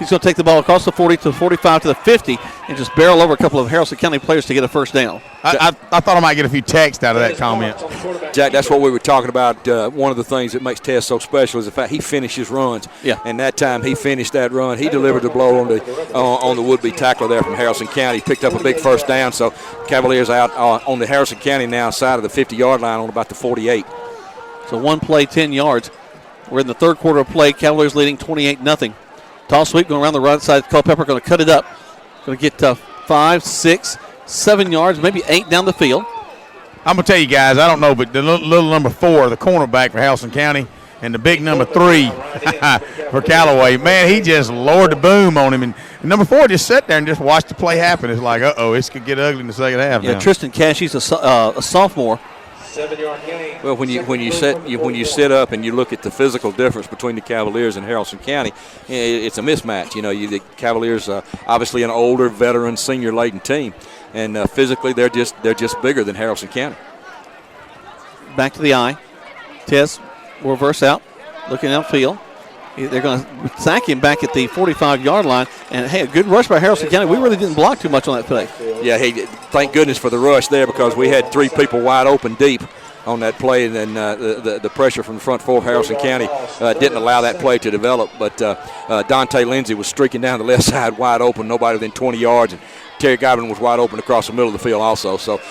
He's going to take the ball across the 40 to the 45 to the 50 and just barrel over a couple of Haralson County players to get a first down. I thought I might get a few texts out of that comment. Jack, that's what we were talking about. One of the things that makes Tess so special is the fact he finishes runs. Yeah. And that time he finished that run. He delivered the blow on the would-be tackler there from Haralson County. Picked up a big first down. So Cavaliers out on the Haralson County now side of the 50-yard line on about the 48. So one play, 10 yards. We're in the third quarter of play. Cavaliers leading 28-0. Toss sweep going around the right side. Culpepper going to cut it up. Going to get 5, 6, 7 yards, maybe 8 down the field. I'm going to tell you guys, I don't know, but the little number 4, the cornerback for Haralson County, and the big number 3 for Callaway, man, he just lowered the boom on him. And number 4 just sat there and just watched the play happen. It's like, this could get ugly in the second half. Yeah, now. Tristan Cash, he's a sophomore. 7-yard gain. Well, when you sit up and you look at the physical difference between the Cavaliers and Haralson County, it's a mismatch. The Cavaliers obviously an older, veteran, senior-laden team, and physically they're just bigger than Haralson County. Back to the eye. Tess will reverse out, looking outfield. They're going to sack him back at the 45-yard line. And, hey, a good rush by Haralson County. We really didn't block too much on that play. Yeah, thank goodness for the rush there because we had 3 people wide open deep on that play, and then the pressure from the front 4 of Haralson County didn't allow that play to develop. But Dante Lindsay was streaking down the left side wide open, nobody within 20 yards, and Terry Godwin was wide open across the middle of the field also. So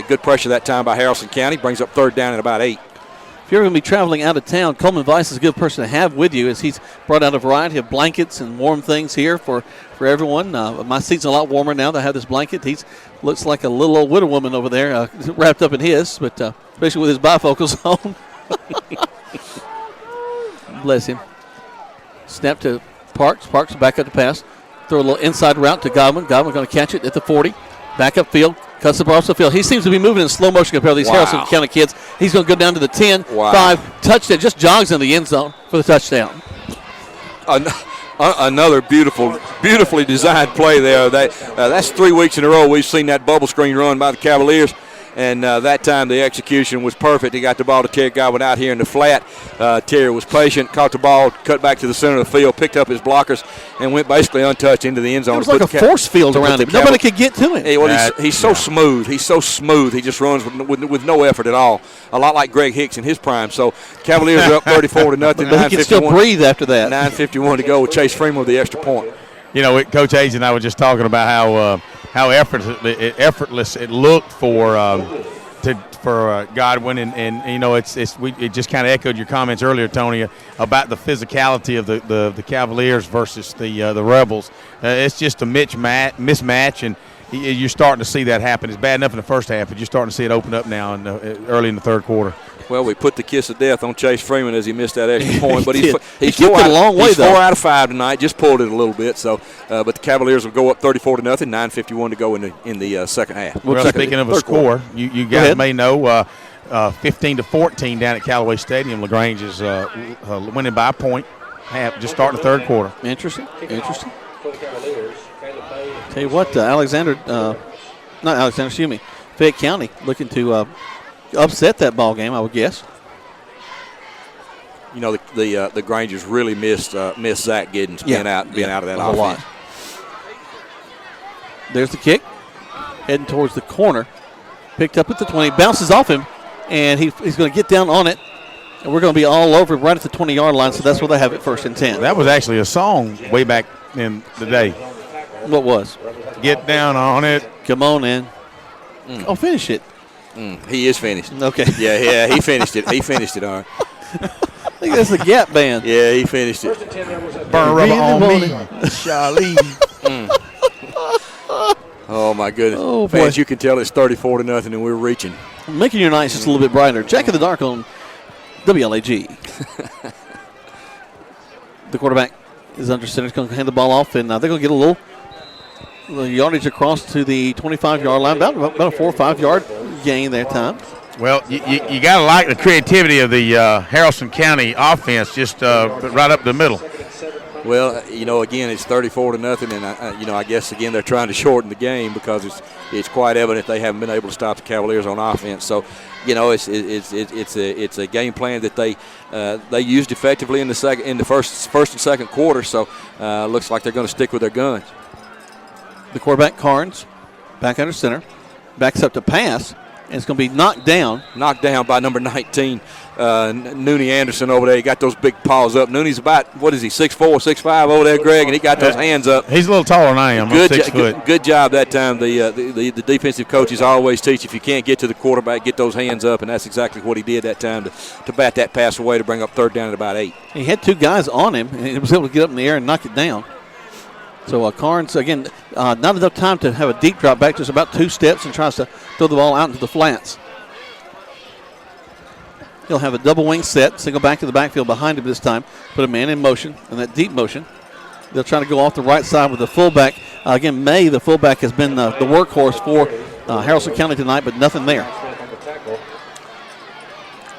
good pressure that time by Haralson County. Brings up third down at about 8. If you're going to be traveling out of town, Coleman Weiss is a good person to have with you as he's brought out a variety of blankets and warm things here for everyone. My seat's a lot warmer now that I have this blanket. He looks like a little old widow woman over there wrapped up in his, but especially with his bifocals on. Bless him. Snap to Parks. Parks back up the pass. Throw a little inside route to Godwin. Godwin going to catch it at the 40. Back up field. Cuts the ball off the field. He seems to be moving in slow motion compared to these Haralson County kids. He's going to go down to the 10, 5, touchdown. Just jogs in the end zone for the touchdown. Another beautifully designed play there. That's 3 weeks in a row we've seen that bubble screen run by the Cavaliers. And that time the execution was perfect. He got the ball to Terry Godwin out here in the flat. Terry was patient, caught the ball, cut back to the center of the field, picked up his blockers, and went basically untouched into the end zone. It was like a force field around him. Nobody could get to him. Hey, he's so smooth. He's so smooth. He just runs with no effort at all. A lot like Greg Hicks in his prime. So Cavaliers are up 34-0. But he can still breathe after that. 9:51 to go with Chase Freeman with the extra point. Coach Hayes and I were just talking about how effortless it looked for Godwin, and it just kind of echoed your comments earlier, Tony, about the physicality of the Cavaliers versus the Rebels. It's just a mismatch, and you're starting to see that happen. It's bad enough in the first half, but you're starting to see it open up now early in the third quarter. Well, we put the kiss of death on Chase Freeman as he missed that extra point, but he's kicked it a long way, he's 4 out of 5 tonight. Just pulled it a little bit. So, but the Cavaliers will go up 34-0. 9:51 to go in the second half. Well, speaking of a score, you guys may know 15-14 down at Callaway Stadium. LaGrange is winning by a point. Just starting the third quarter. Interesting. Tell you what, Fayette County looking to upset that ball game, I would guess. The Grangers really missed Zach Giddens being out of that offense. There's the kick, heading towards the corner, picked up at the 20, bounces off him, and he's going to get down on it, and we're going to be all over right at the 20-yard line. So that's where they have it, 1st and 10. That was actually a song way back in the day. What was? Get down on it. Come on in. Oh, finish it. He is finished. Okay. Yeah, he finished it. He finished it, all right. I think that's the Gap Band. Yeah, he finished it. Burn rubber on me, Charlie. Oh, my goodness. Oh, boy. Fans, you can tell it's 34-0 and we're reaching. Making your nights just a little bit brighter. Jack in the Dark on WLAG. The quarterback is under center. He's going to hand the ball off, and they're going to get a little yardage across to the 25-yard line. About a 4 or 5 yard gain that time. Well, you got to like the creativity of the Haralson County offense, just right up the middle. Well, again, it's 34-0, and I guess again they're trying to shorten the game because it's quite evident they haven't been able to stop the Cavaliers on offense. So, it's a game plan that they used effectively in the first and second quarter. So, looks like they're going to stick with their guns. The quarterback, Carnes, back under center, backs up to pass, and it's going to be knocked down. Knocked down by number 19, Nooney Anderson over there. He got those big paws up. Nooney's about, 6'4", 6'5" over there, Greg, and he got those hands up. He's a little taller than I am. I'm 6 foot. Good job that time. The defensive coaches always teach if you can't get to the quarterback, get those hands up, and that's exactly what he did that time to bat that pass away to bring up third down at about 8. He had 2 guys on him, and he was able to get up in the air and knock it down. So Carnes, again, not enough time to have a deep drop back, just about 2 steps, and tries to throw the ball out into the flats. He'll have a double wing set, single back to the backfield behind him this time, put a man in motion, and that deep motion. They'll try to go off the right side with the fullback. Again, May, the fullback, has been the workhorse for Haralson County tonight, but nothing there.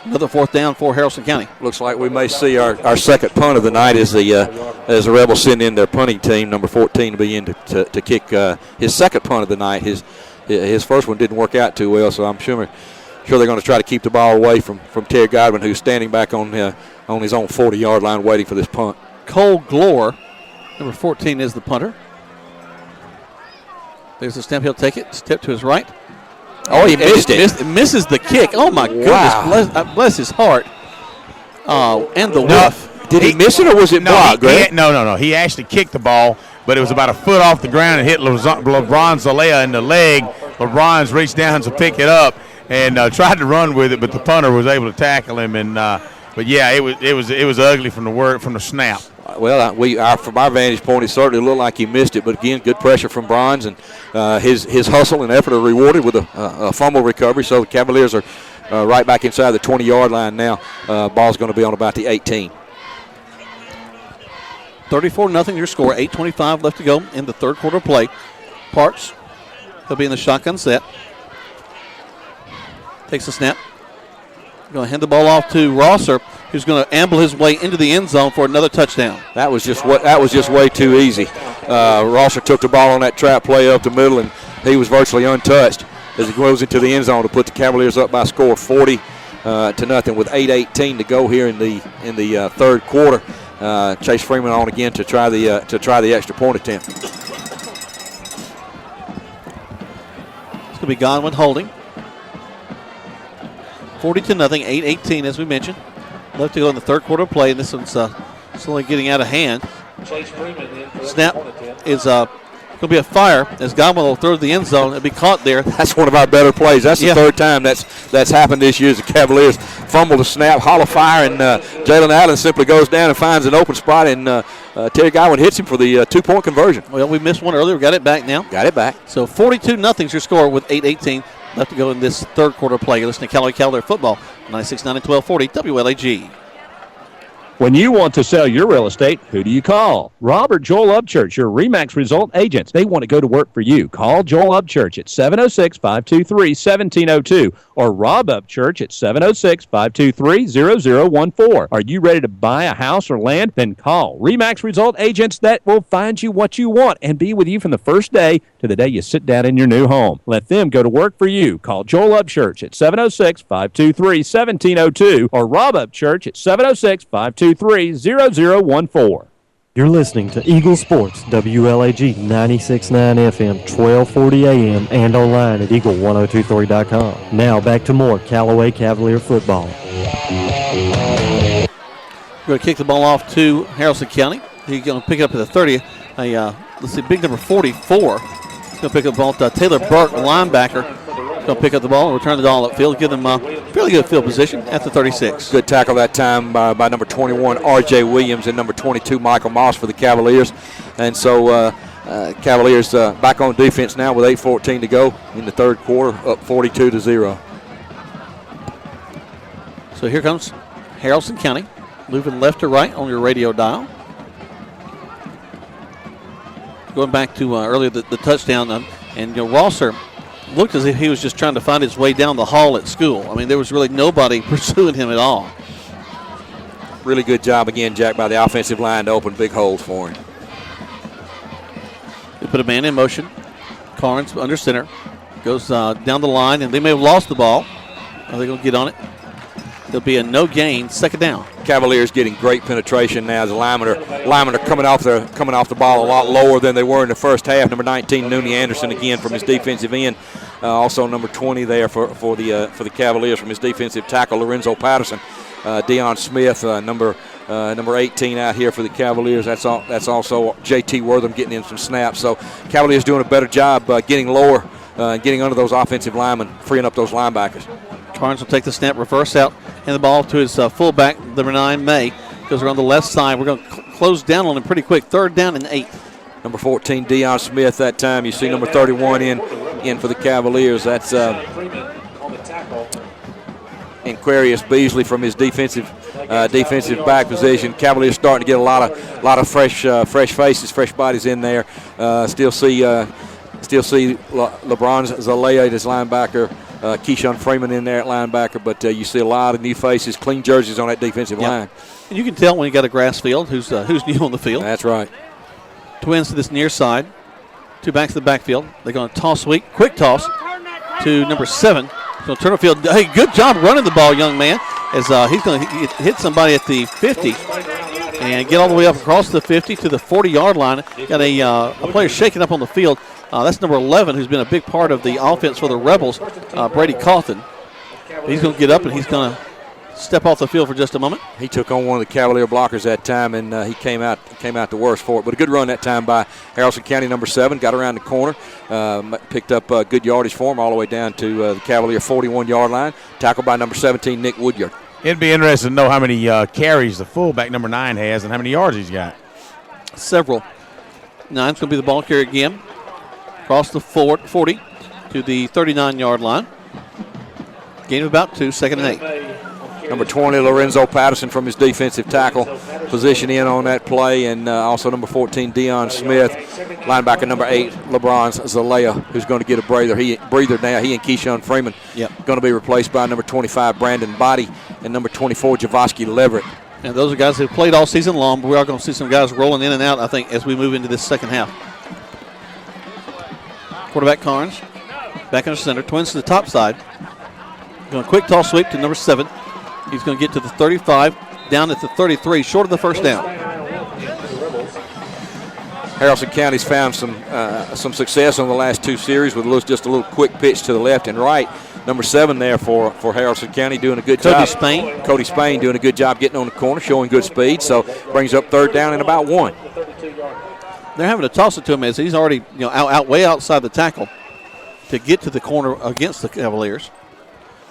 Another fourth down for Haralson County. Looks like we may see our second punt of the night as the Rebels send in their punting team, number 14, to be in to kick his second punt of the night. His first one didn't work out too well, so I'm sure they're going to try to keep the ball away from Terry Godwin, who's standing back on his own 40-yard line waiting for this punt. Cole Glore, number 14, is the punter. There's the snap. He'll take it. Step to his right. Oh, he missed it. Misses the kick. Oh, my goodness. Wow. Bless his heart. And the whiff. Did he miss it or was it blocked, Greg? No. He actually kicked the ball, but it was about a foot off the ground and hit LeBron Zalea in the leg. LeBron's reached down to pick it up and tried to run with it, but the punter was able to tackle him. But yeah, it was ugly from the snap. Well, from our vantage point, it certainly looked like he missed it. But again, good pressure from Bronze, and his hustle and effort are rewarded with a fumble recovery. So the Cavaliers are right back inside the 20-yard line now. Ball's going to be on about the 18. 34-0 your score. 8:25 left to go in the third quarter play. Parks, he'll be in the shotgun set. Takes a snap. Going to hand the ball off to Rosser, who's going to amble his way into the end zone for another touchdown. That was just way too easy. Rosser took the ball on that trap play up the middle, and he was virtually untouched as he goes into the end zone to put the Cavaliers up by a score of 40-0 with 8:18 to go here in the third quarter. Chase Freeman on again to try the extra point attempt. It's going to be Godwin holding. 40-0, 8:18 as we mentioned. Left to go in the third quarter play, and this one's slowly getting out of hand. Snap is going to be a fire as Godwin will throw to the end zone and be caught there. That's one of our better plays. That's the third time that's happened this year as the Cavaliers fumble the snap, hollow fire, and Jalen Allen simply goes down and finds an open spot, and Terry Godwin hits him for the 2-point conversion. Well, we missed one earlier. We got it back now. Got it back. So 42-0 is your score with 8:18 left to go in this third quarter play. You're listening to Callaway Cavalier Football, 96.9 and 1240 WLAG. When you want to sell your real estate, who do you call? Robert Joel Upchurch, your RE/MAX result agents. They want to go to work for you. Call Joel Upchurch at 706-523-1702 or Rob Upchurch at 706-523-0014. Are you ready to buy a house or land? Then call RE/MAX result agents that will find you what you want and be with you from the first day to the day you sit down in your new home. Let them go to work for you. Call Joel Upchurch at 706-523-1702 or Rob Upchurch at 706-523-0014. You're listening to Eagle Sports, WLAG 96.9 FM, 1240 AM, and online at eagle1023.com. Now back to more Callaway Cavalier football. We're going to kick the ball off to Haralson County. He's going to pick it up at the 30. Let's see, big number 44. He's going to pick up the ball to Taylor Burke, linebacker. He's going to pick up the ball and return the ball upfield, give them fairly good field position at the 36. Good tackle that time by number 21, R.J. Williams, and number 22, Michael Moss for the Cavaliers. And so Cavaliers back on defense now with 8:14 to go in the third quarter, up 42-0. So here comes Haralson County, moving left to right on your radio dial. Going back to earlier the touchdown, and Rosser looked as if he was just trying to find his way down the hall at school. I mean, there was really nobody pursuing him at all. Really good job again, Jack, by the offensive line to open big holes for him. They put a man in motion. Carnes under center. Goes down the line, and they may have lost the ball. Are they going to get on it? There'll be a no gain, second down. Cavaliers getting great penetration now. The linemen are coming off the ball a lot lower than they were in the first half. Number 19, Nooney Anderson, again from his defensive end. Also number 20 there for the Cavaliers from his defensive tackle, Lorenzo Patterson. Deion Smith, number 18 out here for the Cavaliers. That's also J.T. Wortham getting in some snaps. So Cavaliers doing a better job getting lower, getting under those offensive linemen, freeing up those linebackers. Carnes will take the snap, reverse out, and the ball to his fullback, number 9, May, because we're on the left side. We're going to close down on him pretty quick. 3rd down and 8. Number 14, Deion Smith that time. You see number 31 in for the Cavaliers. That's Aquarius Beasley from his defensive back position. Cavaliers starting to get a lot of fresh faces, fresh bodies in there. Still see LeBron Zalea, his linebacker. Keyshawn Freeman in there at linebacker, but you see a lot of new faces, clean jerseys on that defensive line. And you can tell when you got a grass field who's new on the field. That's right. Twins to this near side. 2 backs to the backfield. They're going to toss quick toss to number 7. So turn the field. Hey, good job running the ball, young man, as he's going to hit somebody at the 50 and get all the way up across the 50 to the 40-yard line. Got a player shaking up on the field. That's number 11, who's been a big part of the offense for the Rebels, Brady Cawthon. He's going to get up and he's going to step off the field for just a moment. He took on one of the Cavalier blockers that time, and he came out the worst for it. But a good run that time by Haralson County, number 7. Got around the corner, picked up good yardage for him all the way down to the Cavalier 41-yard line. Tackled by number 17, Nick Woodyard. It'd be interesting to know how many carries the fullback, number 9, has and how many yards he's got. Several. 9's going to be the ball carrier again. Across the 40 to the 39-yard line. Gain of about 2, 2nd and 8. Number 20, Lorenzo Patterson from his defensive tackle position in on that play, and also number 14, Deion Smith. Linebacker number 8, LeBron Zalea, who's going to get a breather now. He and Keyshawn Freeman going to be replaced by number 25, Brandon Body, and number 24, Javoski Leverett. And those are guys who played all season long, but we are going to see some guys rolling in and out, I think, as we move into this second half. Quarterback Carnes, back under center. Twins to the top side. Going a quick toss sweep to number 7. He's going to get to the 35, down at the 33, short of the first down. Haralson County's found some success on the last 2 series with just a little quick pitch to the left and right. Number 7 there for Haralson County doing a good job. Cody Spain doing a good job getting on the corner, showing good speed. So brings up 3rd down and about 1. They're having to toss it to him as he's already out way outside the tackle to get to the corner against the Cavaliers.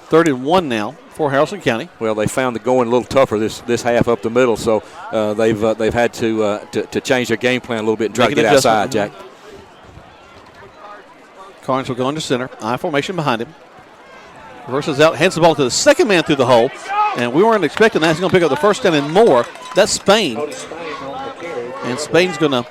3rd and 1 now for Haralson County. Well, they found the going a little tougher this half up the middle, so they've had to change their game plan a little bit and try to get outside, Jack. Carnes will go under center. I formation behind him. Reverses out, hands the ball to the second man through the hole, and we weren't expecting that. He's going to pick up the first down and more. That's Spain. And Spain's going to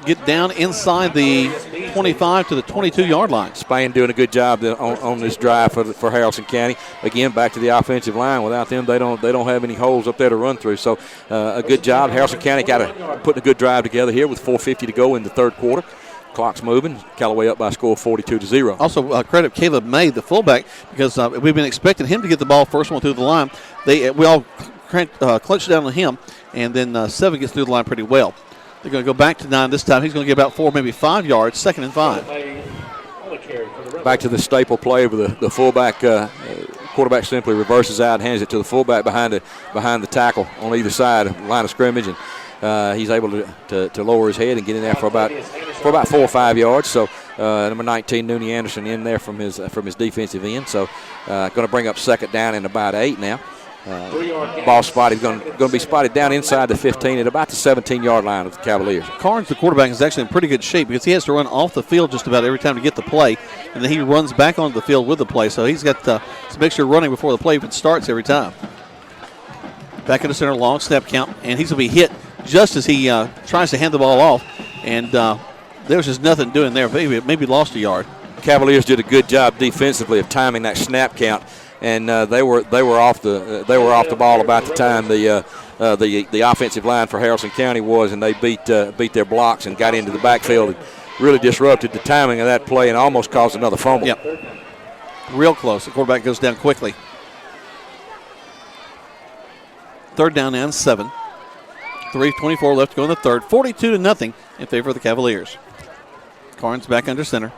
get down inside the 25 to the 22-yard line. Spain doing a good job on this drive for Haralson County. Again, back to the offensive line. Without them, they don't have any holes up there to run through. So a good job. Haralson County putting a good drive together here with 4:50 to go in the 3rd quarter. Clock's moving. Callaway up by a score of 42-0. Also, credit Caleb May, the fullback, because we've been expecting him to get the ball first one through the line. We all clutched down on him, and then 7 gets through the line pretty well. They're going to go back to 9 this time. He's going to get about 4, maybe 5 yards, 2nd and 5. Back to the staple play with the fullback. Quarterback simply reverses out and hands it to the fullback behind the tackle on either side of the line of scrimmage, and he's able to lower his head and get in there for about 4 or 5 yards. So number 19, Nooney Anderson, in there from his defensive end. So going to bring up 2nd down and about 8 now. Ball spotted, going to be spotted down inside the 15 at about the 17-yard line of the Cavaliers. Carnes, the quarterback, is actually in pretty good shape because he has to run off the field just about every time to get the play, and then he runs back onto the field with the play. So he's got some extra running before the play even starts every time. Back in the center, long snap count, and he's going to be hit just as he tries to hand the ball off, and there's just nothing doing there. Maybe lost a yard. Cavaliers did a good job defensively of timing that snap count. and they were off the ball about the time the offensive line for Haralson County was, and they beat their blocks and got into the backfield and really disrupted the timing of that play and almost caused another fumble. Yep. Real close. The quarterback goes down quickly. 3rd down and 7. 3:24 left to go in the third. 42-0 in favor of the Cavaliers. Carnes back under center.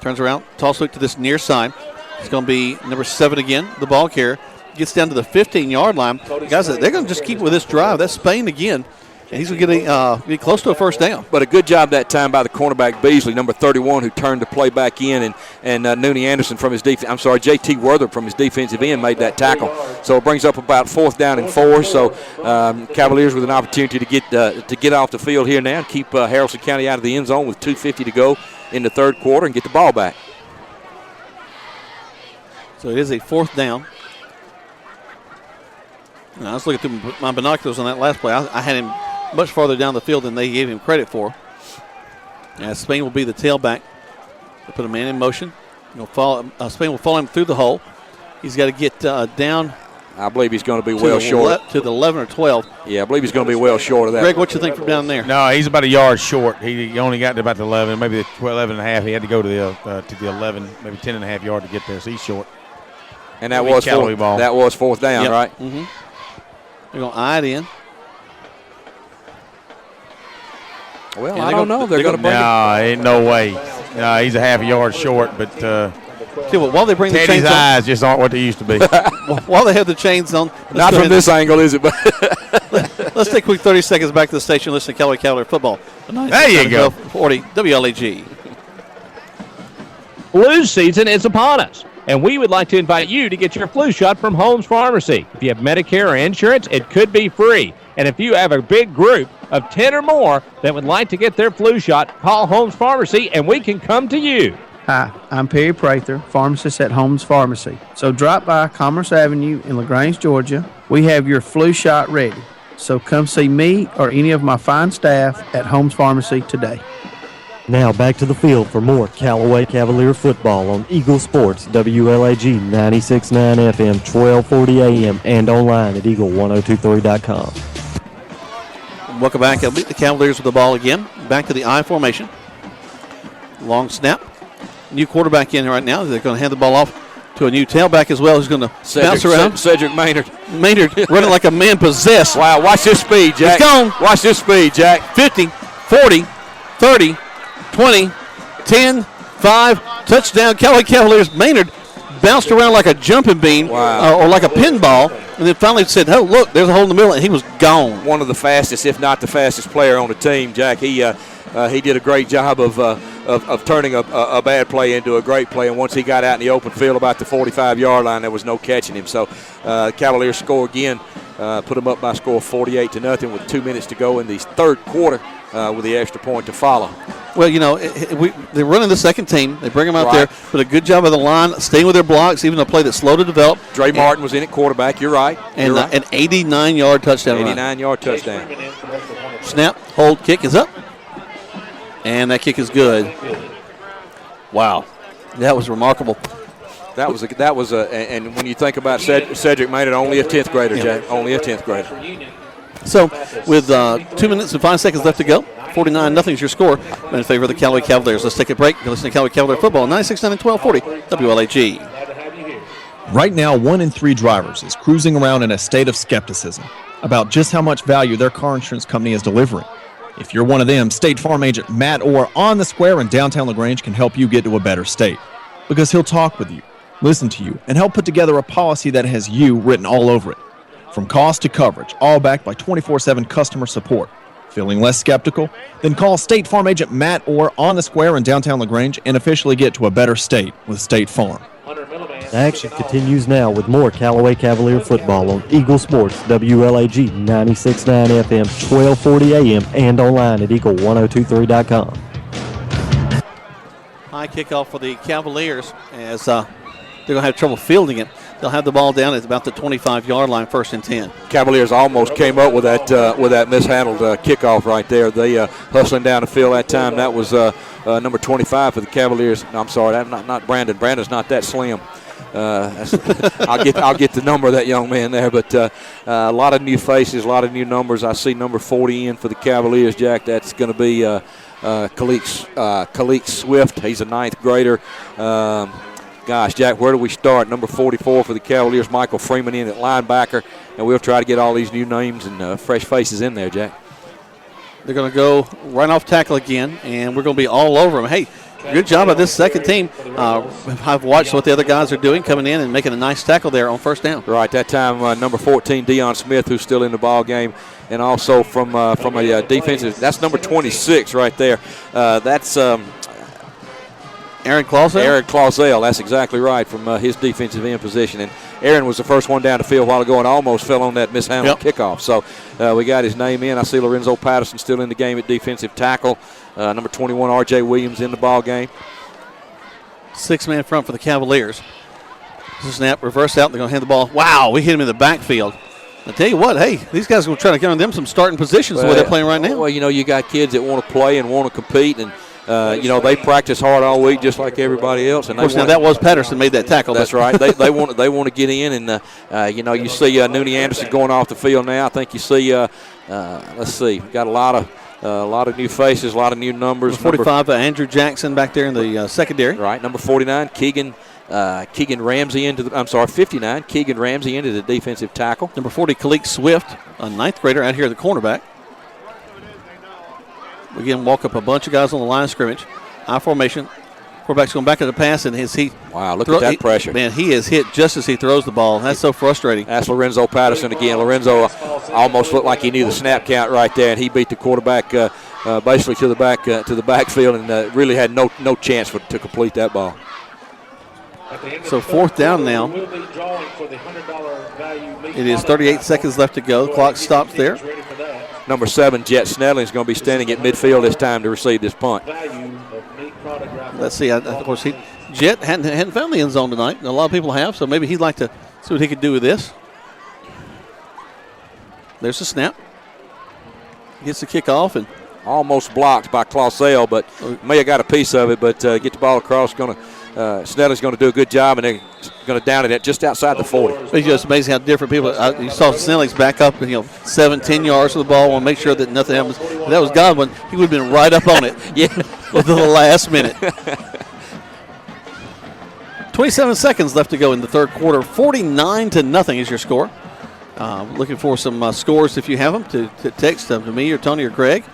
Turns around, toss look to this near side. It's going to be number 7 again, the ball carrier. Gets down to the 15-yard line. Guys, they're going to just keep with this drive. That's Spain again. And he's going to get close to a first down. But a good job that time by the cornerback Beasley, number 31, who turned the play back in, and Nooney Anderson from his J.T. Wortham from his defensive end made that tackle. So it brings up about 4th down and 4. So Cavaliers with an opportunity to get off the field here now and keep Haralson County out of the end zone with 2:50 to go in the third quarter and get the ball back. So it is a 4th down. Now, I was looking through my binoculars on that last play. I had him much farther down the field than they gave him credit for. As Spain will be the tailback. They put a man in motion. Spain will follow him through the hole. He's got to get down. I believe he's going to be well short. To the 11 or 12. Yeah, I believe he's going to be well short of that. Greg, what you think from down there? No, he's about a yard short. He only got to about the 11, maybe the 11 and a half. He had to go to the 11, maybe 10 and a half yard to get there, so he's short. And that was 4th down, yep. Right? Mm-hmm. They're going to eye it in. Well, I don't know. They're going to bring it. No, ain't no way. No, he's a half a yard short, but while they bring Teddy's the chains eyes just aren't what they used to be. While they have the chains on. Not from this angle, is it? Let's take a quick 30 seconds back to the station. Listen to Callaway Cavalier football. There you go. 40 WLAG. Flu season is upon us, and we would like to invite you to get your flu shot from Holmes Pharmacy. If you have Medicare or insurance, it could be free. And if you have a big group of 10 or more that would like to get their flu shot, call Holmes Pharmacy, and we can come to you. Hi, I'm Perry Prather, pharmacist at Holmes Pharmacy. So drop by Commerce Avenue in LaGrange, Georgia. We have your flu shot ready. So come see me or any of my fine staff at Holmes Pharmacy today. Now back to the field for more Callaway Cavalier football on Eagle Sports, WLAG 96.9 FM, 1240 AM, and online at eagle1023.com. Welcome back. They'll beat the Cavaliers with the ball again. Back to the I formation. Long snap. New quarterback in right now. They're going to hand the ball off to a new tailback as well who's going to bounce around. Cedric Maynard. Maynard running like a man possessed. Wow, watch this speed, Jack. He's gone. Watch this speed, Jack. 50, 40, 30, 20, 10, 5. Touchdown, Callaway Cavaliers. Maynard bounced around like a jumping bean or like a pinball, and then finally said, oh, look, there's a hole in the middle, and he was gone. One of the fastest, if not the fastest player on the team, Jack. He did a great job of turning a bad play into a great play, and once he got out in the open field about the 45-yard line, there was no catching him. So Cavaliers score again, put them up by a score of 48-0 with 2 minutes to go in the third quarter with the extra point to follow. Well, they're running the second team. They bring them out there, but a good job of the line, staying with their blocks, even a play that's slow to develop. Dre Martin was in at quarterback. You're right. And an 89-yard touchdown run. 89-yard touchdown. Snap, hold, kick is up. And that kick is good. Wow. That was remarkable. That was and when you think about Cedric Maynard, only a 10th grader, Jack. Only a 10th grader. So, with 2 minutes and 5 seconds left to go, 49-0 is your score in favor of the Callaway Cavaliers. Let's take a break. You're listening to Callaway Cavalier football, 96.9 and 1240 WLAG. Right now, 1 in 3 drivers is cruising around in a state of skepticism about just how much value their car insurance company is delivering. If you're one of them, State Farm agent Matt Orr on the Square in downtown LaGrange can help you get to a better state, because he'll talk with you, listen to you, and help put together a policy that has you written all over it. From cost to coverage, all backed by 24/7 customer support. Feeling less skeptical? Then call State Farm agent Matt Orr on the Square in downtown LaGrange and officially get to a better state with State Farm. Action continues now with more Callaway Cavalier football on Eagle Sports, WLAG 96.9 FM, 1240 AM, and online at eagle1023.com. High kickoff for the Cavaliers as they're going to have trouble fielding it. They'll have the ball down at about the 25-yard line, 1st and 10. Cavaliers almost came up with that mishandled kickoff right there. They hustling down the field that time. That was number 25 for the Cavaliers. No, I'm sorry, not Brandon. Brandon's not that slim. I'll get the number of that young man there. But a lot of new faces, a lot of new numbers. I see number 40 in for the Cavaliers, Jack. That's going to be Khalid Swift. He's a ninth grader. Gosh, Jack, where do we start? Number 44 for the Cavaliers, Michael Freeman in at linebacker. And we'll try to get all these new names and fresh faces in there, Jack. They're going to go right off tackle again, and we're going to be all over them. Hey, good job of this second team. I've watched what the other guys are doing, coming in and making a nice tackle there on first down. Right, that time number 14, Deion Smith, who's still in the ball game, and also from a defensive. That's number 26 right there. That's Aaron Clausell? Aaron Clausell, that's exactly right, from his defensive end position. And Aaron was the first one down the field a while ago and almost fell on that mishandled kickoff. So we got his name in. I see Lorenzo Patterson still in the game at defensive tackle. Number 21, R.J. Williams in the ball game. 6-man front for the Cavaliers. Snap, reverse out. They're going to hand the ball. Wow, we hit him in the backfield. I tell you what, hey, these guys are going to try to get on them some starting positions the way they're playing right now. Well, you got kids that want to play and want to compete, and they practice hard all week just like everybody else. And of course, now that was Patterson made that tackle. That's right. They want to get in, and you see Nooney Anderson going off the field now. I think you see. Let's see, we've got a lot of new faces, a lot of new numbers. Number 45, Andrew Jackson back there in the secondary. Right. Number 49, Keegan Ramsey 59. Keegan Ramsey into the defensive tackle. Number 40, Khalid Swift, a ninth grader out here at the cornerback. We again walk up a bunch of guys on the line of scrimmage. High formation. Quarterback's going back to the pass, and look at that pressure. Man, he is hit just as he throws the ball. That's so frustrating. That's Lorenzo Patterson again. Lorenzo almost looked like he knew the snap count right there, and he beat the quarterback basically to the backfield, and really had no chance to complete that ball. So fourth down now. It is 38 seconds left to go. The clock stops there. Number 7, Jet Snelling, is going to be standing at midfield this time to receive this punt. Let's see. Of course, Jet hadn't found the end zone tonight. A lot of people have, so maybe he'd like to see what he could do with this. There's the snap. Gets the kick off and almost blocked by Clausell, but may have got a piece of it. But get the ball across. Snelling's going to do a good job, and they're going to down it at just outside the 40. It's just amazing how different people. You saw Snelling's back up, 7-10 yards for the ball. Want to make sure that nothing happens. If that was Godwin, he would have been right up on it. With the last minute. 27 seconds left to go in the third quarter. 49-0 is your score. Looking for some scores if you have them to text them to me or Tony or Greg.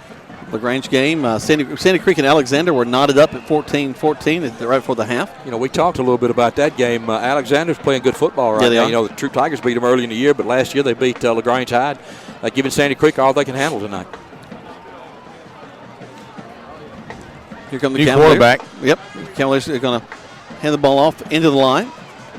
LaGrange game. Sandy Creek and Alexander were knotted up at 14-14 right before the half. We talked a little bit about that game. Alexander's playing good football right now. The True Tigers beat them early in the year, but last year they beat LaGrange Hyde, giving Sandy Creek all they can handle tonight. Here come the new Cavaliers. Quarterback. Yep. Cavaliers are going to hand the ball off into the line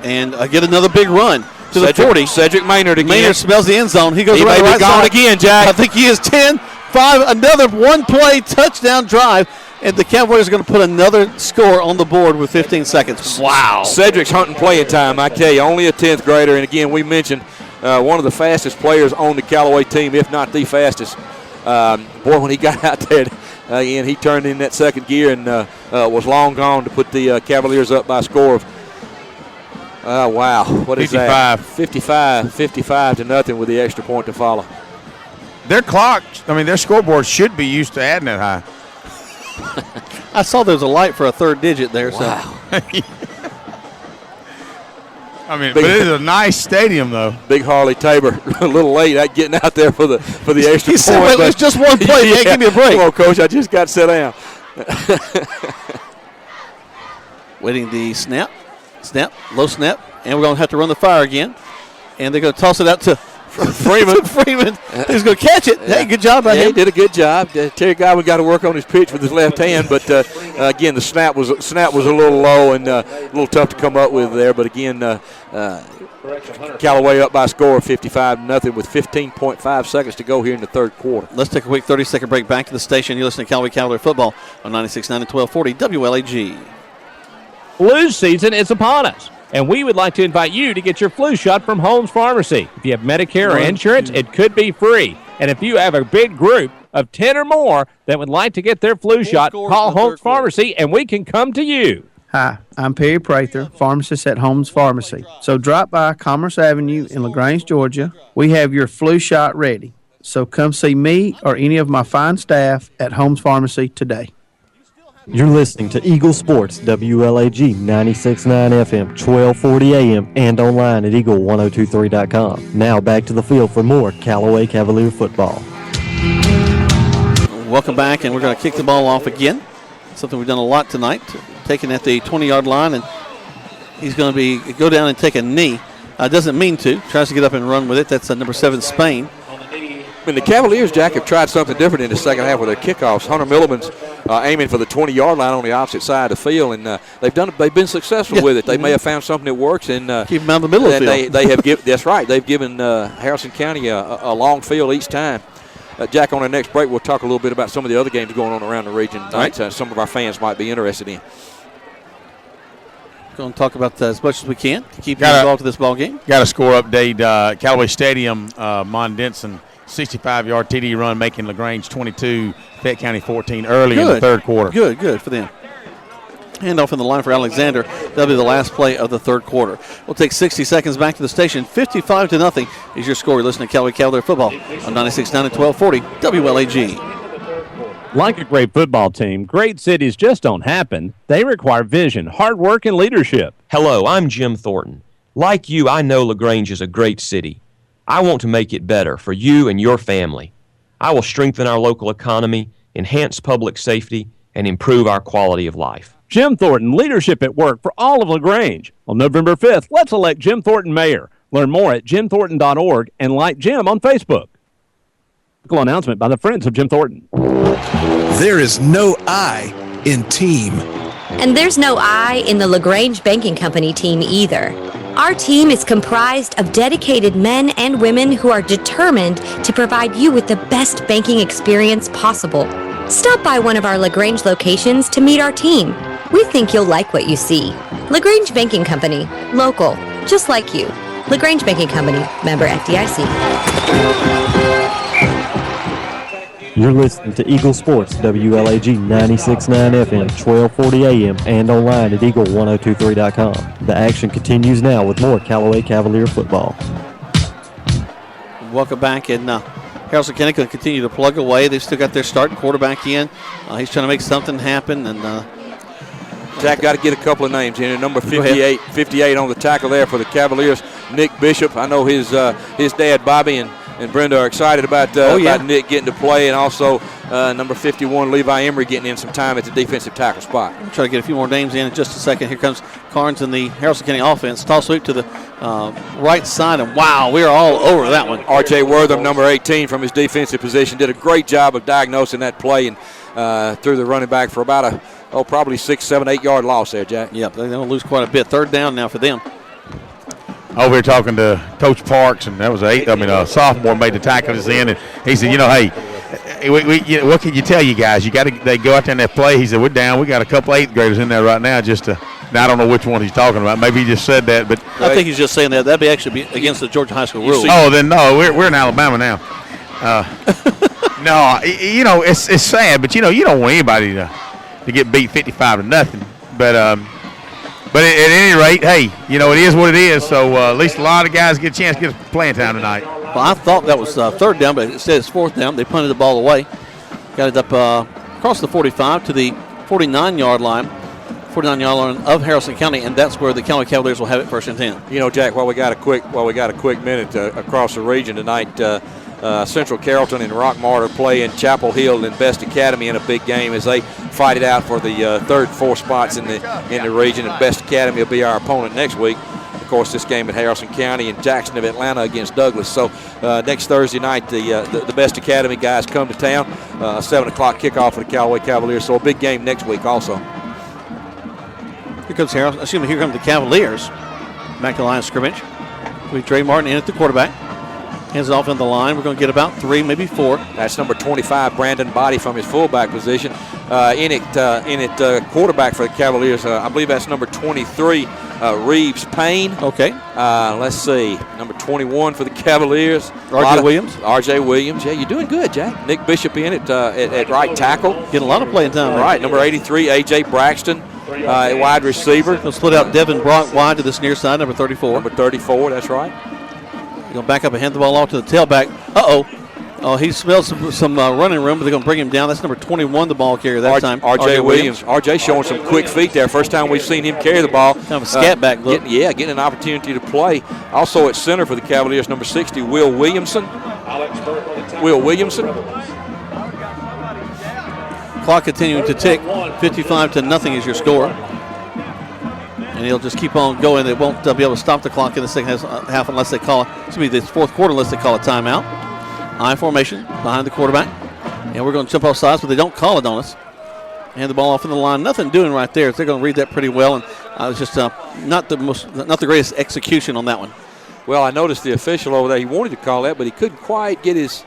and get another big run to the 40. Cedric Maynard again. Maynard smells the end zone. He goes he right may right be gone side. Again, Jack. I think he is 10-5. Another one-play touchdown drive, and the Cavaliers are going to put another score on the board with 15 seconds. Wow. Cedric's hunting playing time, I tell you. Only a 10th grader, and again, we mentioned one of the fastest players on the Callaway team, if not the fastest. Boy, when he got out there, and he turned in that second gear and was long gone to put the Cavaliers up by a score of, wow, what is 55. that? 55-0 with the extra point to follow. Their clock, their scoreboard should be used to adding that high. I saw there was a light for a third digit there. Wow. But it is a nice stadium, though. Big Harley Tabor, a little late at getting out there for the extra He said, point. It was just one play. Yeah, give me a break. Come on, Coach. I just got set down. Waiting the snap, low snap, and we're going to have to run the fire again. And they're going to toss it out to Freeman. He's going to catch it. Yeah. Hey, good job by him. He did a good job. Terry Godwin got to work on his pitch with his left hand, but again, the snap was a little low and a little tough to come up with there. But again, Callaway up by a score of 55-0 with 15.5 seconds to go here in the third quarter. Let's take a quick 30-second break. Back to the station. You're listening to Callaway Cavalier Football on 96.9 and 1240 WLAG. Flu season is upon us, and we would like to invite you to get your flu shot from Holmes Pharmacy. If you have Medicare or insurance, it could be free. And if you have a big group of 10 or more that would like to get their flu shot, call Holmes Pharmacy, and we can come to you. Hi, I'm Perry Prather, pharmacist at Holmes Pharmacy. So drop by Commerce Avenue in LaGrange, Georgia. We have your flu shot ready. So come see me or any of my fine staff at Holmes Pharmacy today. You're listening to Eagle Sports, WLAG 96.9 FM, 1240 AM, and online at eagle1023.com. Now back to the field for more Callaway Cavalier football. Welcome back, and we're going to kick the ball off again. Something we've done a lot tonight, taking at the 20-yard line, and he's going to go down and take a knee. Doesn't mean to. Tries to get up and run with it. That's number 7, Spain. I mean, the Cavaliers, Jack, have tried something different in the second half with their kickoffs. Hunter Milliman's aiming for the 20-yard line on the opposite side of the field, and they've been successful with it. They may have found something that works, and keep them out of the middle of the field. They have that's right. They've given Haralson County a long field each time. Jack, on our next break, we'll talk a little bit about some of the other games going on around the region tonight. Right. Some of our fans might be interested in. Going to talk about as much as we can to keep you involved in this ball game. Got a score update. Callaway Stadium, Mon Denson, 65-yard TD run, making LaGrange 22, Fayette County 14 early in the third quarter. Good for them. Handoff in the line for Alexander. That'll be the last play of the third quarter. We'll take 60 seconds back to the station. 55-0 is your score. You're listening to Callaway Cavalier football on 96.9 and 1240 WLAG. Like a great football team, great cities just don't happen. They require vision, hard work, and leadership. Hello, I'm Jim Thornton. Like you, I know LaGrange is a great city. I want to make it better for you and your family. I will strengthen our local economy, enhance public safety, and improve our quality of life. Jim Thornton, leadership at work for all of LaGrange. On November 5th, let's elect Jim Thornton mayor. Learn more at jimthornton.org and like Jim on Facebook. Local announcement by the Friends of Jim Thornton. There is no I in team. And there's no I in the LaGrange Banking Company team either. Our team is comprised of dedicated men and women who are determined to provide you with the best banking experience possible. Stop by one of our LaGrange locations to meet our team. We think you'll like what you see. LaGrange Banking Company, local, just like you. LaGrange Banking Company, member FDIC. You're listening to Eagle Sports, WLAG 96.9 FM, 1240 AM, and online at eagle1023.com. The action continues now with more Callaway Cavalier football. Welcome back, and Haralson County going to continue to plug away. They've still got their starting quarterback in. He's trying to make something happen, and Jack, got to get a couple of names in. Number 58 on the tackle there for the Cavaliers, Nick Bishop. I know his dad, Bobby, and Brenda are excited about Nick getting to play, and also number 51, Levi Emery, getting in some time at the defensive tackle spot. We'll try to get a few more names in just a second. Here comes Carnes in the Haralson County offense. Toss sweep to the right side, and wow, we are all over that one. R.J. Wortham, number 18, from his defensive position, did a great job of diagnosing that play and threw the running back for about probably 6, 7, 8 yard loss there, Jack. Yep, they're going to lose quite a bit. Third down now for them. Over here talking to Coach Parks, and that was a sophomore made the tackles in, and he said, hey, what can you tell you guys? They go out there and they play. He said, we're down. We got a couple 8th graders in there right now now I don't know which one he's talking about. Maybe he just said that, but I think he's just saying that. That'd be actually against the Georgia high school rule. Oh, then no, we're in Alabama now. No, it's sad, but you don't want anybody to get beat 55-0. But at any rate, hey, it is what it is. So at least a lot of guys get a chance to get playing time tonight. Well, I thought that was third down, but instead it's fourth down. They punted the ball away. Got it up across the 45 to the 49-yard line. 49-yard line of Haralson County, and that's where the Callaway Cavaliers will have it first and 10. Jack, while we got a quick minute across the region tonight, Central Carrollton and Rockmart are playing Chapel Hill and Best Academy in a big game as they fight it out for the third and fourth spots in the region. And Best Academy will be our opponent next week. Of course, this game at Haralson County and Jackson of Atlanta against Douglas. So next Thursday night, the Best Academy guys come to town. 7 o'clock kickoff for the Callaway Cavaliers. So a big game next week also. Here comes Haralson. Here come the Cavaliers. Back to the line of scrimmage. We Trey Martin in at the quarterback. Hands it off in the line. We're going to get about 3, maybe 4. That's number 25, Brandon Body, from his fullback position. In it, quarterback for the Cavaliers. I believe that's number 23, Reeves Payne. Okay. Let's see. Number 21 for the Cavaliers. R.J. Williams. R.J. Williams. Yeah, you're doing good, Jack. Nick Bishop in it at right tackle. Getting a lot of playing time. All right. Number 83, A.J. Braxton. wide receiver. He'll split out Devin Brock wide to this near side, number 34. Number 34, that's right. He's going to back up and hand the ball off to the tailback. Oh, he smells some running room, but they're going to bring him down. That's number 21, the ball carrier that time. R.J. Williams. R.J. showing some quick feet there. First time we've seen him carry the ball. Kind of a scat back look. Getting an opportunity to play. Also at center for the Cavaliers, number 60, Will Williamson. Clock continuing to tick. 55-0 is your score. And he'll just keep on going. They won't be able to stop the clock in the second half unless they call it. This will be the fourth quarter unless they call a timeout. I formation behind the quarterback. And we're going to jump off sides, but they don't call it on us. Hand the ball off in the line. Nothing doing right there. They're going to read that pretty well. And it was just not the greatest execution on that one. Well, I noticed the official over there. He wanted to call that, but he couldn't quite get his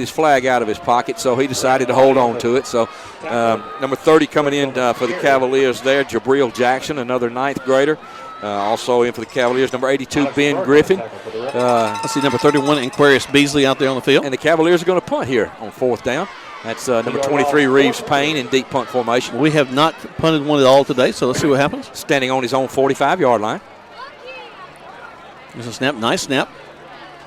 flag out of his pocket, so he decided to hold on to it. So number 30 coming in for the Cavaliers there, Jabril Jackson, another ninth grader. Also in for the Cavaliers, number 82, Ben Griffin. Let's see, number 31, Aquarius Beasley out there on the field. And the Cavaliers are going to punt here on fourth down. That's number 23, Reeves Payne, in deep punt formation. We have not punted one at all today, so let's see what happens. Standing on his own 45-yard line. There's a snap, nice snap.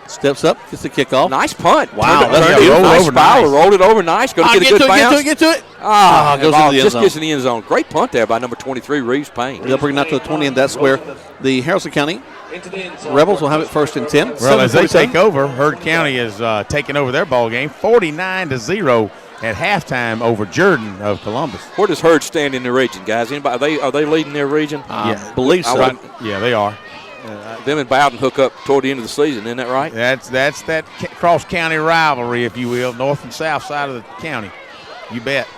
Steps up, gets the kickoff. Nice punt. Wow, that's good. Nice foul, rolled it over nice. Going to get a good bounce. Get to it. Goes into the end zone. Gets in the end zone. Great punt there by number 23, Reeves Payne. They'll bring it out to the 20, and that's where the Haralson County Rebels will have it first and 10. Well, as they take over, Heard County is taking over their ball game, 49-0 at halftime over Jordan of Columbus. Where does Heard stand in the region, guys? Anybody? Are they leading their region? I believe so. Yeah, they are. Them and Bowden hook up toward the end of the season, isn't that right? That's that cross-county rivalry, if you will, north and south side of the county. You bet.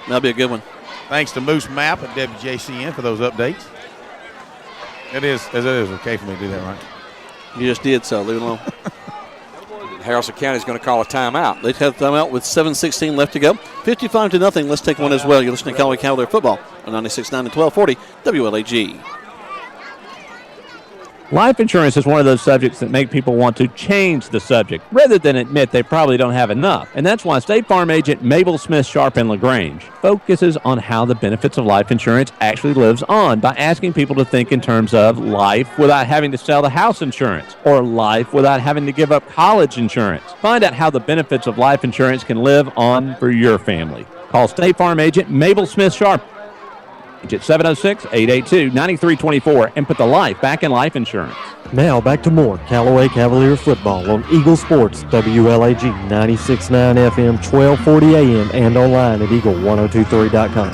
That'll be a good one. Thanks to Moose Map and WJCN for those updates. It is okay for me to do that, right? You just did, so leave it alone. Haralson County is going to call a timeout. They have a timeout with 7:16 left to go. 55-0. Let's take one as well. You're listening to Callaway Cavalier Football on 96.9 and 1240 WLAG. Life insurance is one of those subjects that make people want to change the subject rather than admit they probably don't have enough. And that's why State Farm agent Mabel Smith Sharp in LaGrange focuses on how the benefits of life insurance actually lives on by asking people to think in terms of life without having to sell the house insurance or life without having to give up college insurance. Find out how the benefits of life insurance can live on for your family. Call State Farm agent Mabel Smith Sharp at 706-882-9324 and put the life back in life insurance. Now back to more Callaway Cavalier football on Eagle Sports, WLAG 96.9 FM, 1240 AM, and online at eagle1023.com.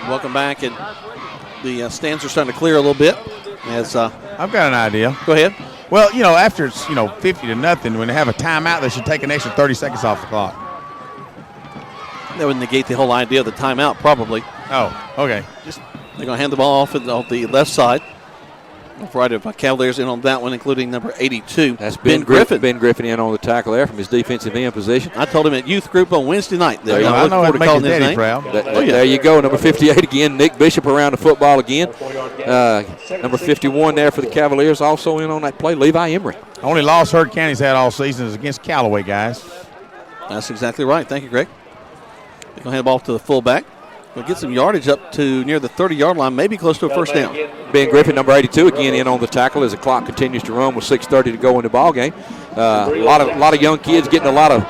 Welcome back, and the stands are starting to clear a little bit. As I've got an idea. Go ahead. Well, after it's 50-0, when they have a timeout, they should take an extra 30 seconds off the clock. That would negate the whole idea of the timeout, probably. Oh, okay. They're going to hand the ball off on the left side. Right of Cavaliers in on that one, including number 82. That's Ben Griffin. Ben Griffin in on the tackle there from his defensive end position. I told him at youth group on Wednesday night. I know how to make his daddy proud. There you go. Number 58 again. Nick Bishop around the football again. Number 51 there for the Cavaliers. Also in on that play, Levi Emery. Only loss Heard County's had all season is against Callaway, guys. That's exactly right. Thank you, Greg. They're going to hand the ball to the fullback. We'll get some yardage up to near the 30-yard line, maybe close to a first down. Ben Griffin, number 82, again in on the tackle as the clock continues to run with 6:30 to go in the ball game. A lot of young kids getting a lot of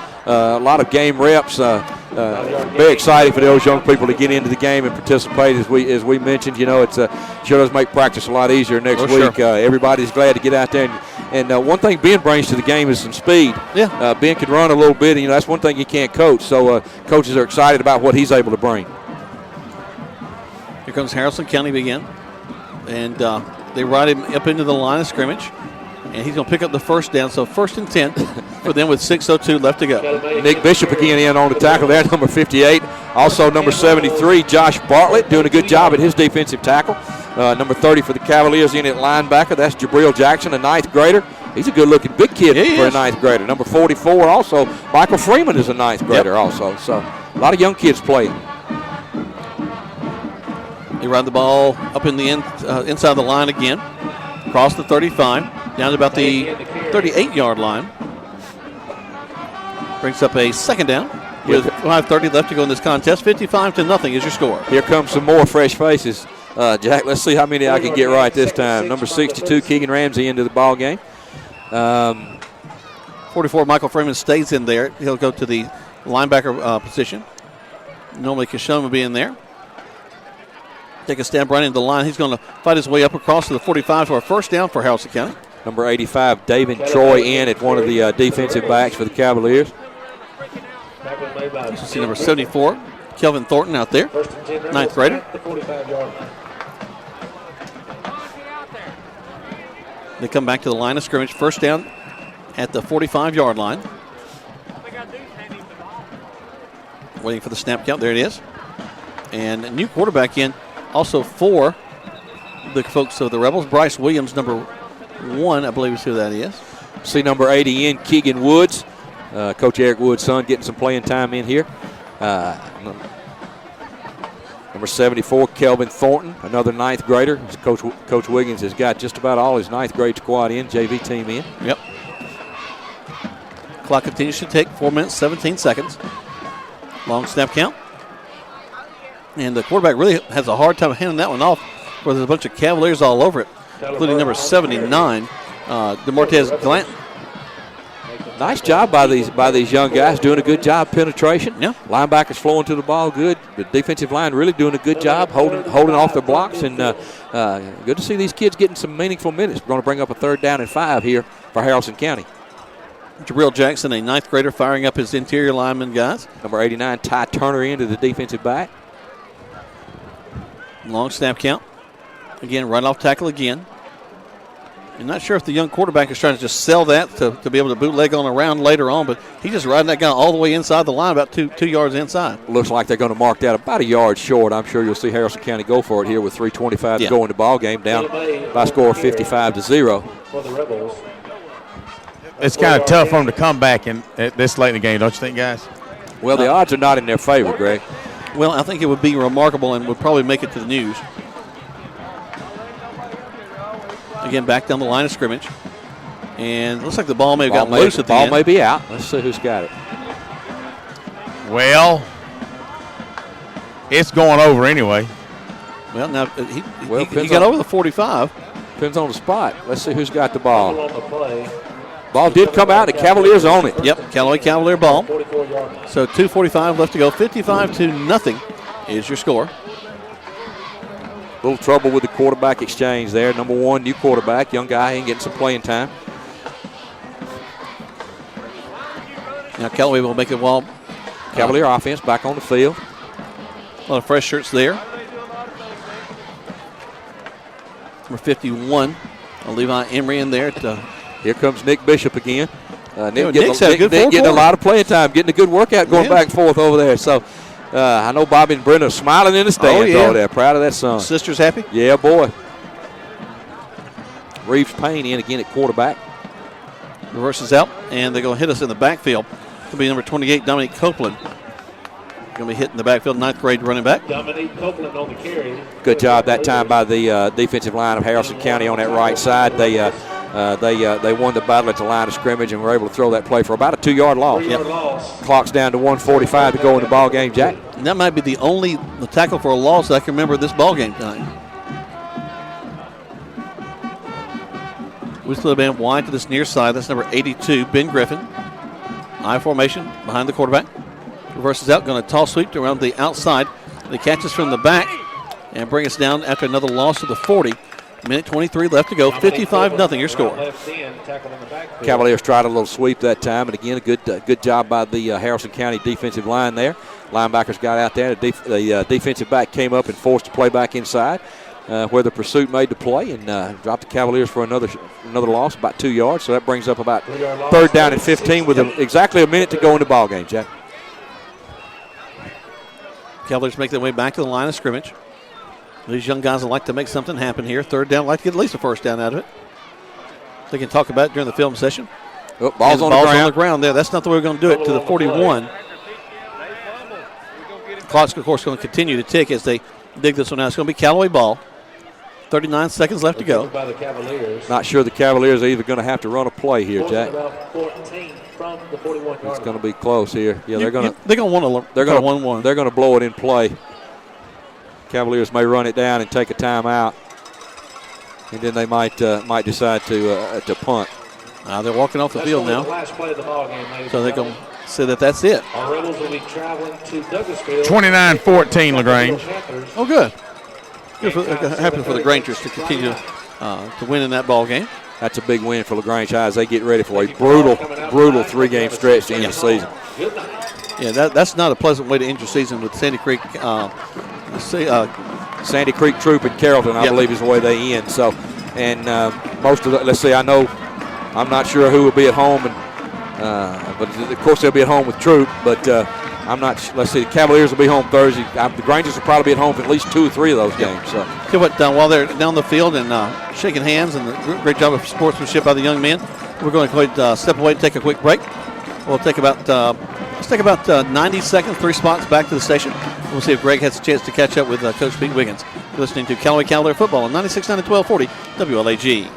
game reps. Very exciting for those young people to get into the game and participate. As we mentioned, it sure does make practice a lot easier next week. Sure. Everybody's glad to get out there. And one thing Ben brings to the game is some speed. Yeah. Ben can run a little bit, and that's one thing you can't coach. So coaches are excited about what he's able to bring. Here comes Haralson County again. And they ride him up into the line of scrimmage. And he's going to pick up the first down. So 1st and 10 for them with 6:02 left to go. Nick Bishop again in on the tackle there, number 58. Also number 73, Josh Bartlett, doing a good job at his defensive tackle. Number 30 for the Cavaliers in at linebacker. That's Jabril Jackson, a 9th grader. He's a good-looking big kid for a 9th grader. Number 44 also, Michael Freeman is a 9th grader also. So a lot of young kids playing. They run the ball up in the inside the line again. Across the 35, down to about the 38-yard line. Brings up a second down. with 5:30 left to go in this contest. 55-0 is your score. Here comes some more fresh faces. Jack, let's see how many I can get right this time. Number 62, Keegan Ramsey, into the ball game. 44, Michael Freeman stays in there. He'll go to the linebacker position. Normally Kishon will be in there. Take a step right into the line. He's going to fight his way up across to the 45 for a first down for Haralson County. Number 85, David Troy, in at one of the defensive backs for the Cavaliers. You see number 74, Kelvin Thornton, out there, ninth grader. They come back to the line of scrimmage. First down at the 45-yard line. Waiting for the snap count. There it is. And a new quarterback in also for the folks of the Rebels. Bryce Williams, number 1, I believe is who that is. See number 80 in, Keegan Woods. Coach Eric Woods' son getting some playing time in here. Number 74, Kelvin Thornton, another ninth grader. Coach Wiggins has got just about all his ninth grade squad in, JV team in. Yep. Clock continues to tick, 4 minutes, 17 seconds. Long snap count. And the quarterback really has a hard time handing that one off, where there's a bunch of Cavaliers all over it, including number 79, DeMortez Glanton. Nice job by these young guys, doing a good job penetration. Yeah. Linebackers flowing to the ball good. The defensive line really doing a good job holding off the blocks, and good to see these kids getting some meaningful minutes. We're going to bring up a 3rd down and 5 here for Haralson County. Jabril Jackson, a ninth grader, firing up his interior lineman guys. Number 89, Ty Turner, into the defensive back. Long snap count. Again, right off tackle again. I'm not sure if the young quarterback is trying to just sell that to be able to bootleg on around later on, but he's just riding that guy all the way inside the line, about two yards inside. Looks like they're going to mark that about a yard short. I'm sure you'll see Haralson County go for it here with 3:25 to go in the ball game, down by a score of 55-0. For the Rebels. It's kind of tough for them to come back at this late in the game, don't you think, guys? Well, the odds are not in their favor, Greg. Well, I think it would be remarkable and would probably make it to the news. Again, back down the line of scrimmage. And it looks like the ball may have gotten loose at the end. Ball may be out. Let's see who's got it. Well, it's going over anyway. Well, now he got over the 45. Depends on the spot. Let's see who's got the ball. Ball did come out. The Cavaliers own it. Yep, Callaway Cavalier ball. So 2:45 left to go. 55-0 is your score. A little trouble with the quarterback exchange there. Number 1, new quarterback, young guy, ain't getting some playing time. Now Callaway will make it while Cavalier offense back on the field. A lot of fresh shirts there. Number 51, Levi Emery in there. Here comes Nick Bishop again. Nick getting a lot of playing time, getting a good workout going back and forth over there. So I know Bobby and Brenda are smiling in the stands over there, proud of that son. Sister's happy? Yeah, boy. Reeves Payne in again at quarterback. Reverses out, and they're going to hit us in the backfield. It'll be number 28, Dominique Copeland. Going to be hitting the backfield, ninth grade running back. Dominique Copeland on the carry. Good job that time by the defensive line of Haralson County on that right side. They won the battle at the line of scrimmage and were able to throw that play for about a 2-yard loss. Clock's down to 1:45 to go in the ball game, Jack. And that might be the only tackle for a loss that I can remember this ball game tonight. We still have been wide to this near side. That's number 82, Ben Griffin. I formation behind the quarterback. Reverses out, going to toss sweep to around the outside. They catch us from the back and bring us down after another loss to the 40. Minute 23 left to go. 55-0 your score. Cavaliers tried a little sweep that time, and again, a good job by the Haralson County defensive line there. Linebackers got out there. The defensive back came up and forced the play back inside, where the pursuit made the play and dropped the Cavaliers for another loss, about 2 yards. So that brings up about 3rd down and 15 with exactly a minute to go in the ball game, Jack. Cavaliers make their way back to the line of scrimmage. These young guys would like to make something happen here. 3rd down, like to get at least a 1st down out of it. They can talk about it during the film session. Oh, ball's on the ground there. That's not the way we're going to do it. To the 41. Clock's, of course, going to continue to tick as they dig this one out. It's going to be Callaway ball. 39 seconds left to go. By the Cavaliers. Not sure the Cavaliers are either going to have to run a play here, Jack. About 14 from the 41-yard line. It's going to be close here. Yeah, They're going to want to. They're going to 1-1. They're going to blow it in play. Cavaliers may run it down and take a timeout, and then they might decide to punt. They're walking off the field now. The last play of the ball game, so they're going to say that's it. Our Rebels will be traveling to Douglasville. 29-14 LaGrange. Oh, good. Happy for the Grangers to continue to win in that ball game. That's a big win for LaGrange High as they get ready for a brutal 3-game stretch to end the season. Yeah, that's not a pleasant way to end your season with Sandy Creek. Sandy Creek Troop and Carrollton, I believe, is the way they end. So, and most of the, let's see, I know, I'm not sure who will be at home, but of course they'll be at home with Troop. But I'm not. Let's see, the Cavaliers will be home Thursday. The Grangers will probably be at home for at least 2 or 3 of those games. So, okay, while they're down the field and shaking hands and a great job of sportsmanship by the young men, we're going to go ahead and step away and take a quick break. We'll take about 90 seconds, 3 spots back to the station. We'll see if Greg has a chance to catch up with Coach Pete Wiggins. You're listening to Callaway Cavalier Football on 96.9 and 1240 WLAG.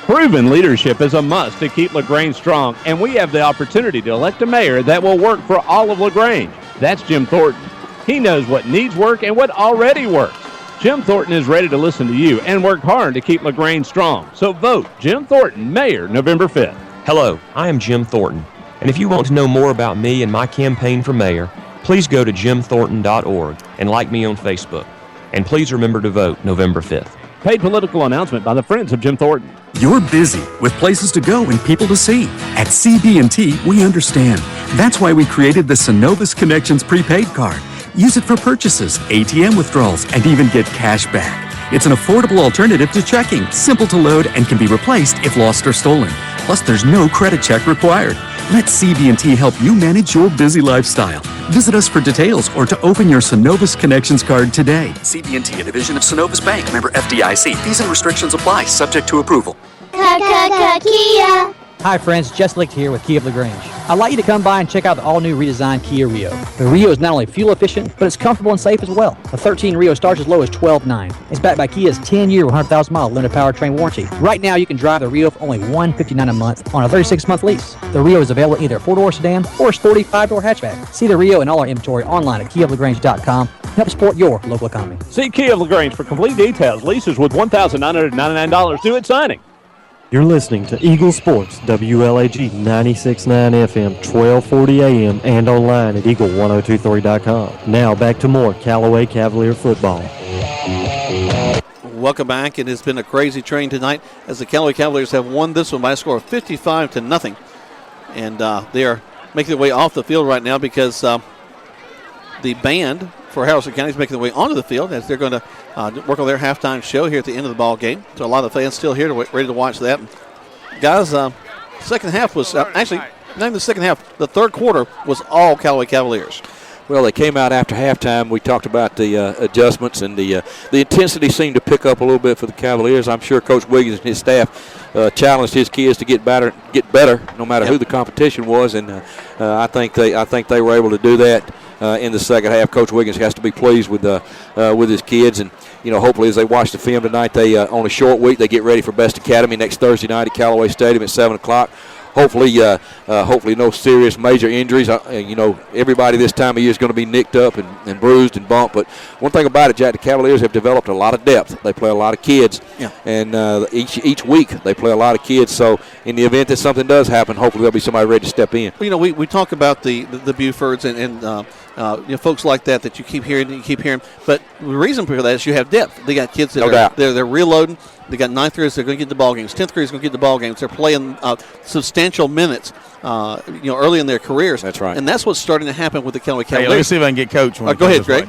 Proven leadership is a must to keep LaGrange strong, and we have the opportunity to elect a mayor that will work for all of LaGrange. That's Jim Thornton. He knows what needs work and what already works. Jim Thornton is ready to listen to you and work hard to keep LaGrange strong. So vote Jim Thornton, Mayor, November 5th. Hello, I am Jim Thornton, and if you want to know more about me and my campaign for mayor, please go to jimthornton.org and like me on Facebook. And please remember to vote November 5th. Paid political announcement by the Friends of Jim Thornton. You're busy with places to go and people to see. At CB&T, we understand. That's why we created the Synovus Connections prepaid card. Use it for purchases, ATM withdrawals, and even get cash back. It's an affordable alternative to checking, simple to load, and can be replaced if lost or stolen. Plus, there's no credit check required. Let CB&T help you manage your busy lifestyle. Visit us for details or to open your Synovus Connections card today. CB&T, a division of Synovus Bank, member FDIC. Fees and restrictions apply, subject to approval. Kia. Hi friends, Jess Licht here with Kia of LaGrange. I'd like you to come by and check out the all-new redesigned Kia Rio. The Rio is not only fuel efficient, but it's comfortable and safe as well. The 13 Rio starts as low as $12,900. It's backed by Kia's 10-year, 100,000-mile limited powertrain warranty. Right now, you can drive the Rio for only $159 a month on a 36-month lease. The Rio is available in either a 4-door sedan or a sporty 5-door hatchback. See the Rio and all our inventory online at KiaofLaGrange.com. Help support your local economy. See Kia of LaGrange for complete details. Leases with $1,999 due at signing. You're listening to Eagle Sports, WLAG 96.9 FM, 1240 AM, and online at eagle1023.com. Now back to more Callaway Cavalier football. Welcome back. It has been a crazy train tonight as the Callaway Cavaliers have won this one by a score of 55-0. And they are making their way off the field right now because the band for Haralson County is making their way onto the field as they're going to work on their halftime show here at the end of the ball game. So a lot of the fans still here ready to watch that. And guys, second half was actually not even the second half. The third quarter was all Callaway Cavaliers. Well, they came out after halftime. We talked about the adjustments, and the intensity seemed to pick up a little bit for the Cavaliers. I'm sure Coach Wiggins and his staff challenged his kids to get better, no matter who the competition was, and I think they were able to do that in the second half. Coach Wiggins has to be pleased with his kids, and hopefully as they watch the film tonight, they on a short week they get ready for Best Academy next Thursday night at Callaway Stadium at 7:00. Hopefully no serious major injuries. Everybody this time of year is going to be nicked up and bruised and bumped. But one thing about it, Jack, the Cavaliers have developed a lot of depth. They play a lot of kids. Yeah. And each week they play a lot of kids. So in the event that something does happen, hopefully there'll be somebody ready to step in. Well, we talk about the Bufords and folks like that you keep hearing. But the reason for that is you have depth. They got kids that they're reloading. They got 9th graders. They're going to get the ball games. 10th graders going to get the ball games. They're playing substantial minutes, early in their careers. That's right. And that's what's starting to happen with the Callaway Cavaliers. Hey, let's see if I can get Coach. Go ahead, Greg.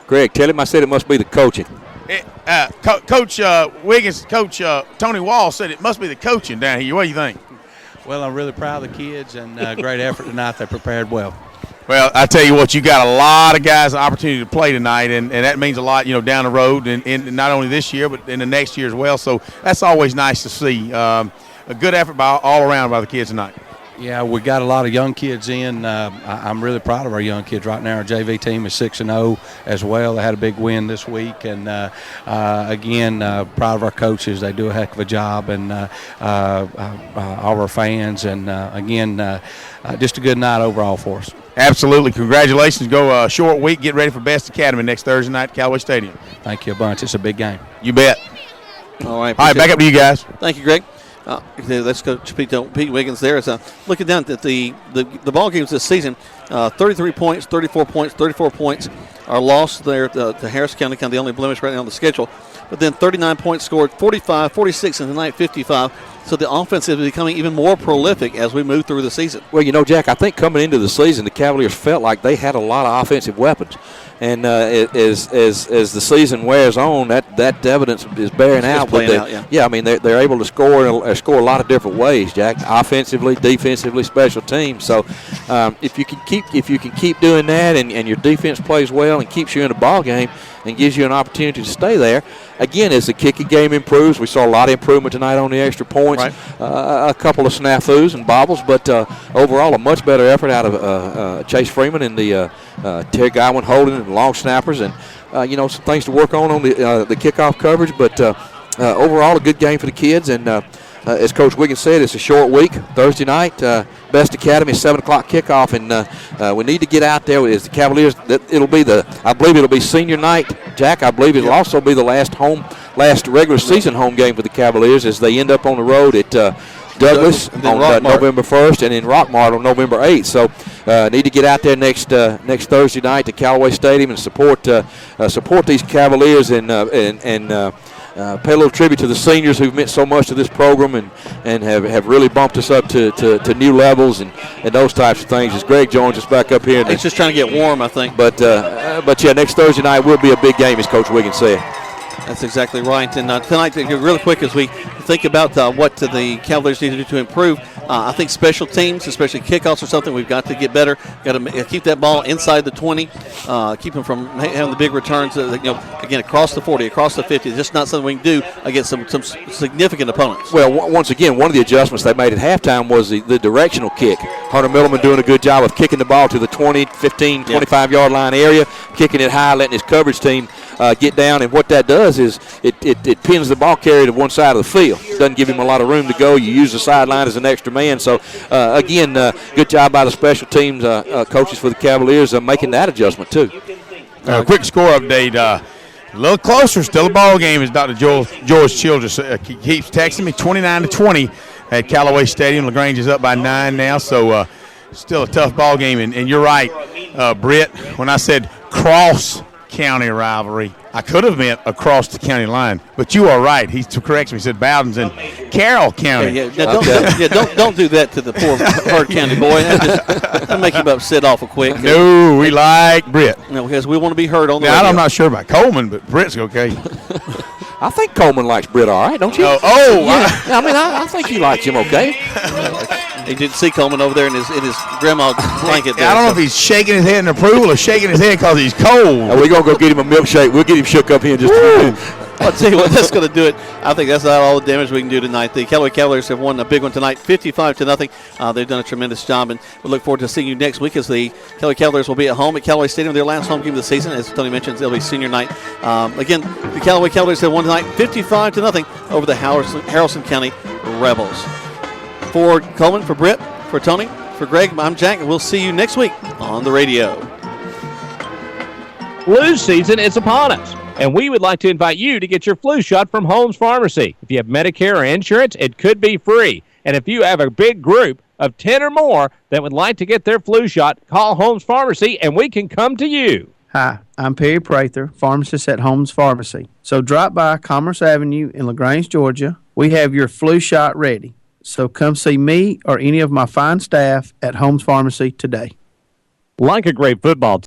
Greg, tell him I said it must be the coaching. Coach Wiggins, Coach Tony Wall said it must be the coaching down here. What do you think? Well, I'm really proud of the kids and great effort tonight. They prepared well. Well, I tell you what, you got a lot of guys an opportunity to play tonight, and that means a lot, down the road, and not only this year, but in the next year as well. So that's always nice to see. A good effort all around by the kids tonight. Yeah, we got a lot of young kids in. I'm really proud of our young kids right now. Our JV team is 6-0 as well. They had a big win this week, and again, proud of our coaches. They do a heck of a job, and all of our fans, and again, just a good night overall for us. Absolutely. Congratulations. Go a short week. Get ready for Best Academy next Thursday night at Callaway Stadium. Thank you a bunch. It's a big game. You bet. All right, back up to you guys. Thank you, Greg. Let's go to Pete Wiggins there. Looking down at the ball games this season, 33 points, 34 points, 34 points are lost there to Harrison County, kind of the only blemish right now on the schedule. But then 39 points scored, 45, 46, and tonight 55. So the offense is becoming even more prolific as we move through the season. Well, Jack, I think coming into the season, the Cavaliers felt like they had a lot of offensive weapons. And as the season wears on, that evidence is bearing out. I mean, they're able to score a lot of different ways, Jack. Offensively, defensively, special teams. So if you can keep doing that, and your defense plays well and keeps you in the ball game and gives you an opportunity to stay there. Again, as the kicking game improves, we saw a lot of improvement tonight on the extra points. Right. A couple of snafus and bobbles, but overall a much better effort out of Chase Freeman and the Terry Godwin holding and long snappers, and some things to work on the kickoff coverage. But overall, a good game for the kids. And as Coach Wiggins said, it's a short week. Thursday night, Best Academy, 7 o'clock kickoff, and we need to get out there. As the Cavaliers, I believe it'll be senior night, Jack. I believe it'll also be the last regular season home game for the Cavaliers as they end up on the road at Douglas on November 1st, and in Rockmart on November 8th. So need to get out there next Thursday night to Callaway Stadium and support these Cavaliers and pay a little tribute to the seniors who've meant so much to this program and have really bumped us up to new levels and those types of things. As Greg joins us back up here. It's just trying to get warm, I think. But yeah, next Thursday night will be a big game, as Coach Wiggins said. That's exactly right. And tonight, really quick, as we think about what the Cavaliers need to do to improve, I think special teams, especially kickoffs or something, we've got to get better. Got to keep that ball inside the 20, keep them from having the big returns. Again, across the 40, across the 50. It's just not something we can do against some significant opponents. Well, once again, one of the adjustments they made at halftime was the directional kick. Hunter Middleman doing a good job of kicking the ball to the 20, 15, 25-yard line area, kicking it high, letting his coverage team get down. And what that does is it pins the ball carrier to one side of the field. Doesn't give him a lot of room to go. You use the sideline as an extra man. So, again, good job by the special teams coaches for the Cavaliers making that adjustment, too. Quick score update. A little closer, still a ball game, as Dr. George Childress keeps texting me. 29-20 at Callaway Stadium. LaGrange is up by 9 now, so still a tough ball game. And you're right, Britt, when I said cross-county rivalry, I could have meant across the county line, but you are right. He corrects me. He said Bowden's in Carroll County. Don't do that to the poor Hard County boy. That'll make him upset awful quick. No, we like Britt. No, because we want to be heard on the now, radio. I'm not sure about Coleman, but Britt's okay. I think Coleman likes Britt all right, don't you? Yeah. I think he likes him okay. He did see Coleman over there in his grandma blanket there. I don't know if he's shaking his head in approval or shaking his head because he's cold. We're going to go get him a milkshake. We'll get him shook up here in just a minute. I'll tell you what, that's going to do it. I think that's not all the damage we can do tonight. The Callaway Cavaliers have won a big one tonight, 55-0. They've done a tremendous job, and we look forward to seeing you next week as the Callaway Cavaliers will be at home at Callaway Stadium, their last home game of the season. As Tony mentions, it'll be senior night. Again, the Callaway Cavaliers have won tonight, 55-0 over the Haralson County Rebels. For Coleman, for Britt, for Tony, for Greg, I'm Jack, and we'll see you next week on the radio. Flu season is upon us, and we would like to invite you to get your flu shot from Holmes Pharmacy. If you have Medicare or insurance, it could be free. And if you have a big group of 10 or more that would like to get their flu shot, call Holmes Pharmacy, and we can come to you. Hi, I'm Perry Prather, pharmacist at Holmes Pharmacy. So drop by Commerce Avenue in LaGrange, Georgia. We have your flu shot ready. So come see me or any of my fine staff at Holmes Pharmacy today. Like a great football